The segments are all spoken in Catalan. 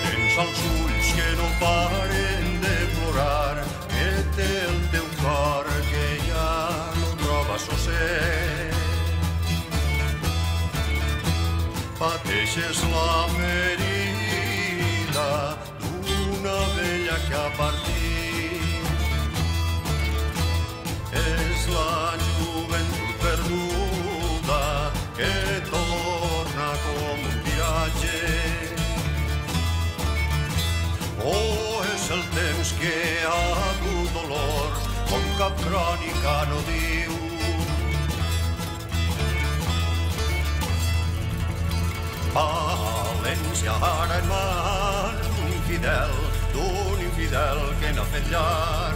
tens els ulls que no paren de plorar, que té el teu cor que ja no troba sosseg. Pateixes la ferida d'una vella que ha partit. És la joventut perduda que torna com un viatge. Oh, és el temps que ha dut dolors com cap crònica no diu. València ara en mans d'un infidel que n'ha fet llar.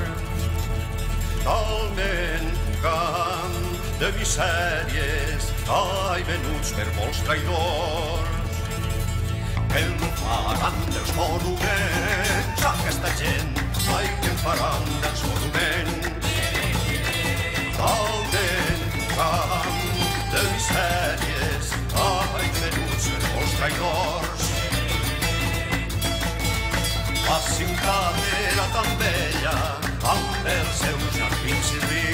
Talment un camp de misèries, ai, venuts per molts traïdors. Què en faran dels monuments aquesta gent? Ai, què en faran dels monuments? Talment un camp de misèries, ai, venuts per molts traïdors. La ciutat era tan bella, amb els seus jardins i rius.